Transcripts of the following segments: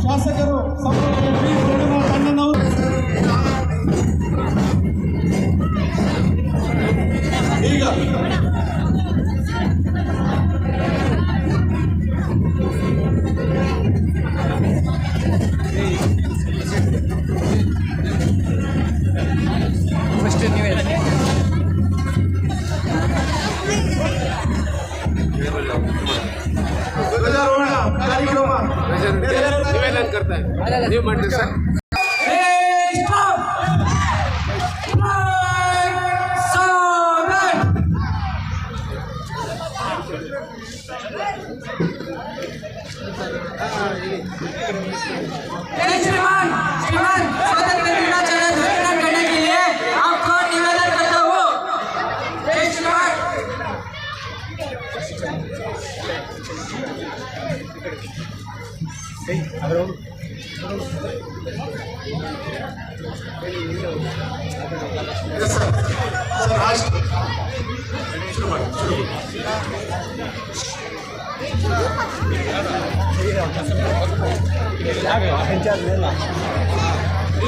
ಶಾಸಕರು ತಂಡನವರು ಈಗ निवेदन करता है न्यू मंडी सर श्रीमान स्वतंत्र दिनाचरण घोषणा करने के लिए आपको निवेदन करता हूँ। जय श्रीमान।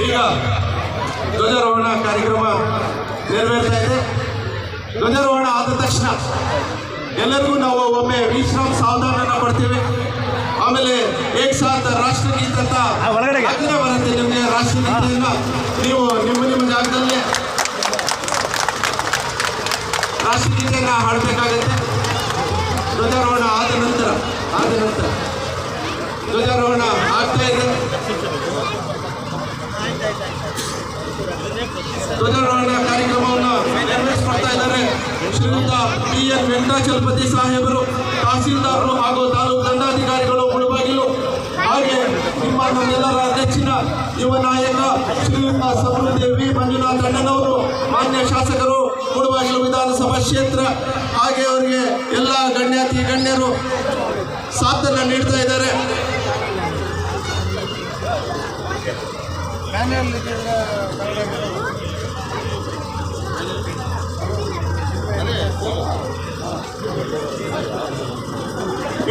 ಈಗ ಧ್ವಜಾರೋಹಣ ಕಾರ್ಯಕ್ರಮ ನೆರವೇರ್ತಾ ಇದೆ. ಧ್ವಜಾರೋಹಣ ಆದ ತಕ್ಷಣ ಎಲ್ಲರಿಗೂ ನಾವು ಒಮ್ಮೆ ವಿಶ್ರಾಮ ಸಾವಧಾನ ಕೊಡ್ತೀವಿ. ಆಮೇಲೆ ಏಕ್ ಸಾಥ್ ರಾಷ್ಟ್ರಗೀತ ಅಂತ ಆಗಲೇ ಬರುತ್ತೆ ನಿಮಗೆ. ರಾಷ್ಟ್ರಗೀತೆಯಿಂದ ನೀವು ನಿಮ್ಮ ಜಾಗದಲ್ಲೇ ರಾಷ್ಟ್ರಗೀತೆಯನ್ನು ಹಾಡಬೇಕಾಗತ್ತೆ. ಧ್ವಜಾರೋಹಣ ಆದ ನಂತರ ಧ್ವಜಾರೋಹಣ ಆಗ್ತಾ ಇದೆ. ಧ್ವಜಾರೋಹಣ ಕಾರ್ಯಕ್ರಮವನ್ನು ನೆರವೇರಿಸಿಕೊಡ್ತಾ ಇದ್ದಾರೆ ಶ್ರೀಯುತ PN ವೆಂಕಟಾಚಲಪತಿ ಸಾಹೇಬರು, ತಹಸೀಲ್ದಾರರು ಹಾಗೂ ತಾಲೂಕು ದಂಡಾಧಿಕಾರಿಗಳು ಮುಳುಬಾಗಿಲು. ಹಾಗೆ ನಮ್ಮೆಲ್ಲರ ನೆಚ್ಚಿನ ಯುವ ನಾಯಕ ಶ್ರೀಯುತ ಸಮೃದ್ಧಿ ಮಂಜುನಾಥ್ ಅಣ್ಣನವರು, ಮಾನ್ಯ ಶಾಸಕರು ಮುಳುಬಾಗಿಲು ವಿಧಾನಸಭಾ ಕ್ಷೇತ್ರ, ಹಾಗೆ ಅವರಿಗೆ ಎಲ್ಲ ಗಣ್ಯರು ಸಾಥನ್ನು ನೀಡ್ತಾ ಇದ್ದಾರೆ.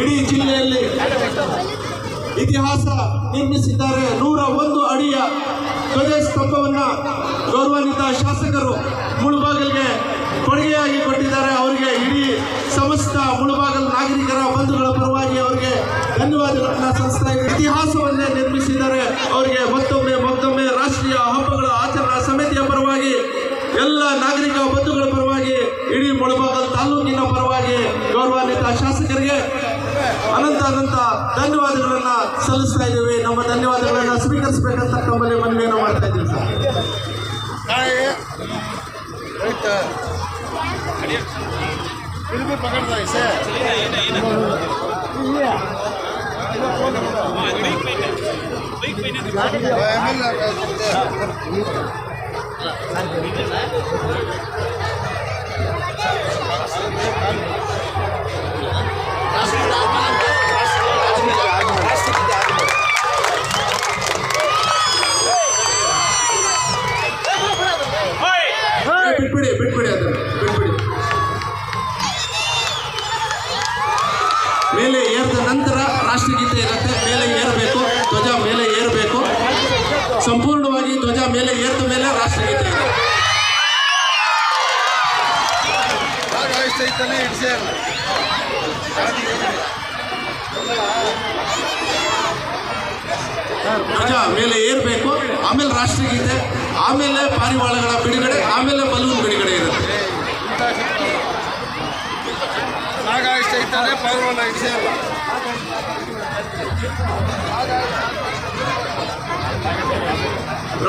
ಇಡೀ ಜಿಲ್ಲೆಯಲ್ಲಿ ಇತಿಹಾಸ ನಿರ್ಮಿಸಿದ್ದಾರೆ. 101 ಅಡಿಯ ಧ್ವಜ ಸ್ತಂಭವನ್ನು ಗೌರವಾನ್ವಿತ ಶಾಸಕರು ಮುಳುಬಾಗಿಲಿಗೆ ಕೊಡುಗೆಯಾಗಿ ಕೊಟ್ಟಿದ್ದಾರೆ. ಅವರಿಗೆ ಇಡೀ ಸಮಸ್ತ ಮುಳುಬಾಗಿಲು ನಾಗರಿಕರ ಬಂಧುಗಳ ಪರವಾಗಿ ಅವರಿಗೆ ಧನ್ಯವಾದಗಳನ್ನು ಸಲ್ಲಿಸ್ತಾ ಇದ್ದಾರೆ. ಇತಿಹಾಸವನ್ನೇ ನಿರ್ಮಿಸಿದ್ದಾರೆ. ಅವರಿಗೆ ಮತ್ತೊಮ್ಮೆ ರಾಷ್ಟ್ರೀಯ ಹಬ್ಬಗಳ ಆಚರಣಾ ಸಮಿತಿಯ ಪರವಾಗಿ, ಎಲ್ಲ ನಾಗರಿಕ ಬಂಧುಗಳ ಪರವಾಗಿ, ಇಡೀ ಮುಳುಬಾಗಿಲು ತಾಲೂಕಿನ ಪರವಾಗಿ ಗೌರವಾನ್ವಿತ ಶಾಸಕರಿಗೆ ಅನಂತ ಧನ್ಯವಾದಗಳನ್ನು ಸಲ್ಲಿಸ್ತಾ ಇದ್ದೀವಿ. ನಮ್ಮ ಧನ್ಯವಾದಗಳನ್ನು ಸ್ವೀಕರಿಸಬೇಕಂತ ತಮ್ಮಲ್ಲಿ ಮನವಿಯನ್ನು ಮಾಡ್ತಾ ಇದ್ದೀವಿ ಸರ್. ಸಂಪೂರ್ಣವಾಗಿ ಧ್ವಜ ಮೇಲೆ ಏರ್ದ ಮೇಲೆ ರಾಷ್ಟ್ರಗೀತೆ ಇದೆ. ಧ್ವಜ ಮೇಲೆ ಏರ್ಬೇಕು, ಆಮೇಲೆ ರಾಷ್ಟ್ರಗೀತೆ, ಆಮೇಲೆ ಪಾರಿವಾಳಗಳ ಬಿಡುಗಡೆ, ಆಮೇಲೆ ಬಲೂನ್ ಬಿಡುಗಡೆ ಇರುತ್ತೆ.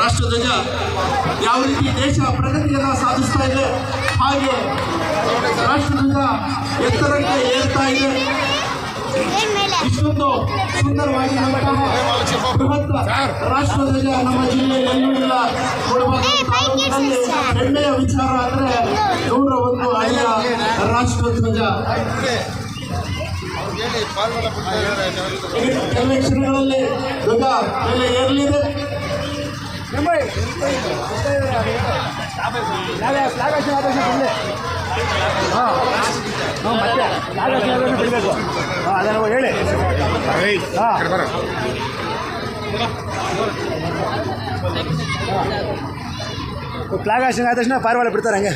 ರಾಷ್ಟ್ರಧ್ವಜ ಯಾವ ರೀತಿ ದೇಶ ಪ್ರಗತಿಯನ್ನು ಸಾಧಿಸ್ತಾ ಇದೆ, ಹಾಗೆ ರಾಷ್ಟ್ರಧ್ವಜ ಎತ್ತರಕ್ಕೆ ಏರ್ತಾ ಇದೆ. ಇಷ್ಟೊಂದು ಸುಂದರವಾಗಿ ಬೃಹತ್ ರಾಷ್ಟ್ರಧ್ವಜ ನಮ್ಮ ಜಿಲ್ಲೆಯಲ್ಲೂ ಇಲ್ಲ. ತಾಲೂಕಿನಲ್ಲಿ ಹೆಮ್ಮೆಯ ವಿಚಾರ ಅಂದರೆ 101 ಅಡಿಯ ರಾಷ್ಟ್ರಧ್ವಜ. ಕೆಲವೇ ಕ್ಷಣಗಳಲ್ಲಿ ಧ್ವಜ ಮೇಲೆ ಏರಲಿದೆ. ಬಿಡಬೇಕು ಅದನ್ನು ಹೇಳಿ ಫ್ಲಾಗ್ ಹಾಸ್ಟಿಂಗ್ ಆದ ತಕ್ಷಣ ಪಾರಿವಾಳ ಬಿಡ್ತಾರೆ ಹಂಗೆ.